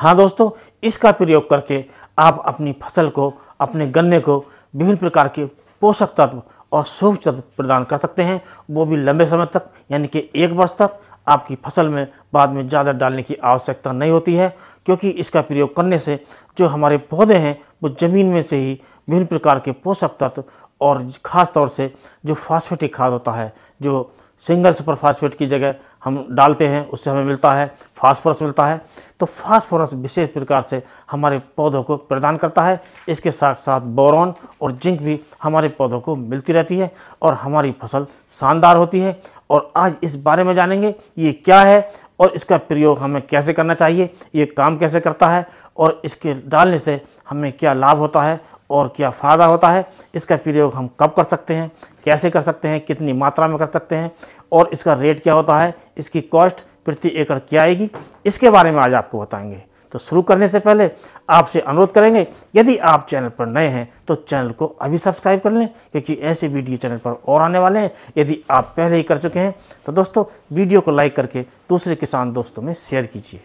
हाँ दोस्तों, इसका प्रयोग करके आप अपनी फसल को, अपने गन्ने को विभिन्न प्रकार के पोषक तत्व और सूक्ष्म तत्व प्रदान कर सकते हैं, वो भी लंबे समय तक, यानी कि 1 वर्ष तक। आपकी फसल में बाद में ज़्यादा डालने की आवश्यकता नहीं होती है, क्योंकि इसका प्रयोग करने से जो हमारे पौधे हैं वो ज़मीन में से ही विभिन्न प्रकार के पोषक तत्व और ख़ास तौर से जो फास्फेटिक खाद होता है, जो सिंगल सुपर फास्फेट की जगह हम डालते हैं, उससे हमें मिलता है फास्फोरस मिलता है। तो फास्फोरस विशेष प्रकार से हमारे पौधों को प्रदान करता है। इसके साथ साथ बोरॉन और जिंक भी हमारे पौधों को मिलती रहती है और हमारी फसल शानदार होती है। और आज इस बारे में जानेंगे ये क्या है और इसका प्रयोग हमें कैसे करना चाहिए, ये काम कैसे करता है और इसके डालने से हमें क्या लाभ होता है और क्या फ़ायदा होता है, इसका प्रयोग हम कब कर सकते हैं, कैसे कर सकते हैं, कितनी मात्रा में कर सकते हैं और इसका रेट क्या होता है, इसकी कॉस्ट प्रति एकड़ क्या आएगी, इसके बारे में आज आपको बताएंगे। तो शुरू करने से पहले आपसे अनुरोध करेंगे, यदि आप चैनल पर नए हैं तो चैनल को अभी सब्सक्राइब कर लें, क्योंकि ऐसे वीडियो चैनल पर और आने वाले हैं। यदि आप पहले ही कर चुके हैं तो दोस्तों वीडियो को लाइक करके दूसरे किसान दोस्तों में शेयर कीजिए।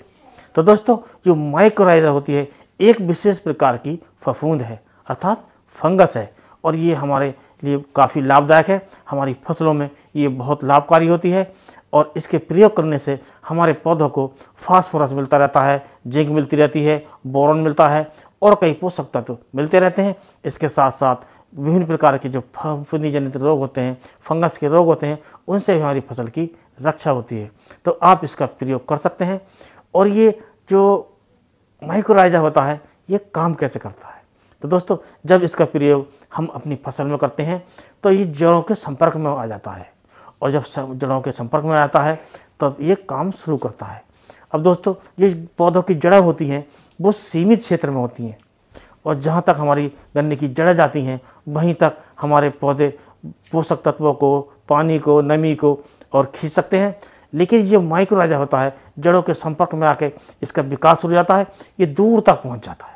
तो दोस्तों, जो माइकोराइज़ा होती है एक विशेष प्रकार की फफूंद है, अर्थात फंगस है, और ये हमारे लिए काफ़ी लाभदायक है। हमारी फसलों में ये बहुत लाभकारी होती है और इसके प्रयोग करने से हमारे पौधों को फास्फोरस मिलता रहता है, जिंक मिलती रहती है, बोरॉन मिलता है और कई पोषक तत्व मिलते रहते हैं। इसके साथ साथ विभिन्न प्रकार के जो फफूंदी जनित रोग होते हैं, फंगस के रोग होते हैं, उनसे भी हमारी फसल की रक्षा होती है। तो आप इसका प्रयोग कर सकते हैं। और ये जो माइकोराइज़ा होता है ये काम कैसे करता है? तो दोस्तों, जब इसका प्रयोग हम अपनी फसल में करते हैं तो ये जड़ों के संपर्क में आ जाता है, और जब जड़ों के संपर्क में आता है तब ये काम शुरू करता है। अब दोस्तों, ये पौधों की जड़ें होती हैं वो सीमित क्षेत्र में होती हैं, और जहाँ तक हमारी गन्ने की जड़ें जाती हैं वहीं तक हमारे पौधे पोषक तत्वों को, पानी को, नमी को और खींच सकते हैं। लेकिन ये माइकोराइज़ा होता है, जड़ों के संपर्क में आके इसका विकास हो जाता है, ये दूर तक पहुँच जाता है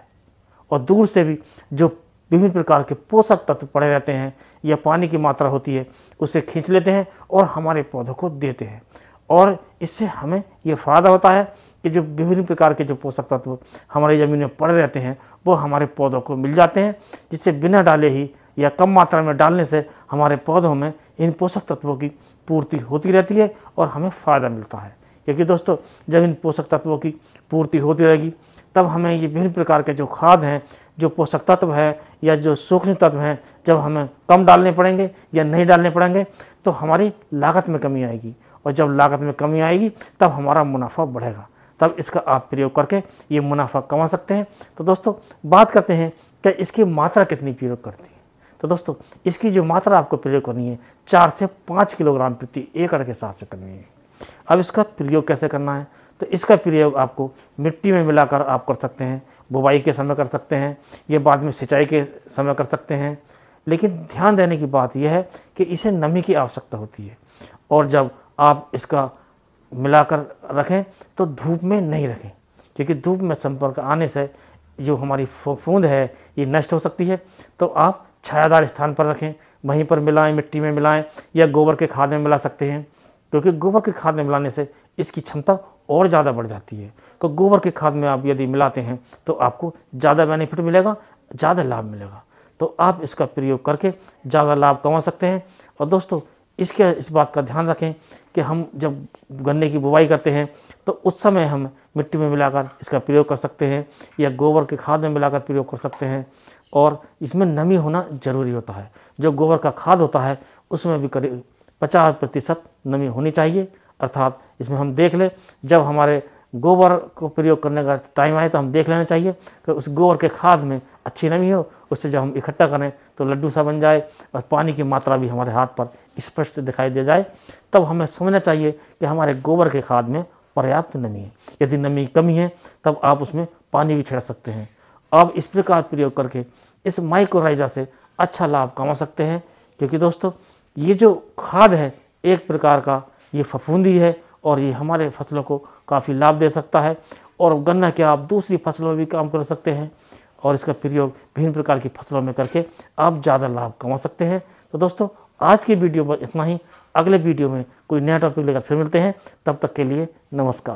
और दूर से भी जो विभिन्न प्रकार के पोषक तत्व पड़े रहते हैं या पानी की मात्रा होती है उसे खींच लेते हैं और हमारे पौधों को देते हैं। और इससे हमें ये फ़ायदा होता है कि जो विभिन्न प्रकार के जो पोषक तत्व हमारी ज़मीन में पड़े रहते हैं वो हमारे पौधों को मिल जाते हैं, जिससे बिना डाले ही या कम मात्रा में डालने से हमारे पौधों में इन पोषक तत्वों की पूर्ति होती रहती है और हमें फ़ायदा मिलता है। क्योंकि दोस्तों, जब इन पोषक तत्वों की पूर्ति होती रहेगी तब हमें ये विभिन्न प्रकार के जो खाद हैं, जो पोषक तत्व हैं या जो सूक्ष्म तत्व हैं, जब हमें कम डालने पड़ेंगे या नहीं डालने पड़ेंगे तो हमारी लागत में कमी आएगी, और जब लागत में कमी आएगी तब हमारा मुनाफा बढ़ेगा। तब इसका आप प्रयोग करके ये मुनाफा कमा सकते हैं। तो दोस्तों, बात करते हैं कि इसकी मात्रा कितनी प्रयोग करती है। तो दोस्तों, इसकी जो मात्रा आपको प्रयोग करनी है 4 से 5 किलोग्राम प्रति एकड़ के हिसाब से करनी है। अब इसका प्रयोग कैसे करना है? तो इसका प्रयोग आपको मिट्टी में मिलाकर आप कर सकते हैं, बुवाई के समय कर सकते हैं, ये बाद में सिंचाई के समय कर सकते हैं। लेकिन ध्यान देने की बात यह है कि इसे नमी की आवश्यकता होती है, और जब आप इसका मिलाकर रखें तो धूप में नहीं रखें, क्योंकि धूप में संपर्क आने से जो हमारी फफूंद है ये नष्ट हो सकती है। तो आप छायादार स्थान पर रखें, वहीं पर मिलाएं, मिट्टी में मिलाएं या गोबर के खाद में मिला सकते हैं, क्योंकि गोबर के खाद में मिलाने से इसकी क्षमता और ज़्यादा बढ़ जाती है। तो गोबर के खाद में आप यदि मिलाते हैं तो आपको ज़्यादा बेनिफिट मिलेगा, ज़्यादा लाभ मिलेगा। तो आप इसका प्रयोग करके ज़्यादा लाभ कमा सकते हैं। और दोस्तों, इस बात का ध्यान रखें कि हम जब गन्ने की बुवाई करते हैं तो उस समय हम मिट्टी में मिलाकर इसका प्रयोग कर सकते हैं या गोबर के खाद में मिलाकर प्रयोग कर सकते हैं। और इसमें नमी होना ज़रूरी होता है। जो गोबर का खाद होता है उसमें भी करीब 50% नमी होनी चाहिए। अर्थात इसमें हम देख लें, जब हमारे गोबर को प्रयोग करने का टाइम आए तो हम देख लेना चाहिए कि उस गोबर के खाद में अच्छी नमी हो, उससे जब हम इकट्ठा करें तो लड्डू सा बन जाए और पानी की मात्रा भी हमारे हाथ पर स्पष्ट दिखाई दे जाए। तब हमें समझना चाहिए कि हमारे गोबर के खाद में पर्याप्त नमी है। यदि नमी कमी है तब आप उसमें पानी भी छिड़क सकते हैं। आप इस प्रकार प्रयोग करके इस माइकोराइज़ा से अच्छा लाभ कमा सकते हैं, क्योंकि दोस्तों, ये जो खाद है एक प्रकार का ये फफूंदी है और ये हमारे फसलों को काफ़ी लाभ दे सकता है। और गन्ना क्या, आप दूसरी फसलों में भी काम कर सकते हैं और इसका प्रयोग विभिन्न प्रकार की फसलों में करके आप ज़्यादा लाभ कमा सकते हैं। तो दोस्तों, आज की वीडियो पर इतना ही। अगले वीडियो में कोई नया टॉपिक लेकर फिर मिलते हैं। तब तक के लिए नमस्कार।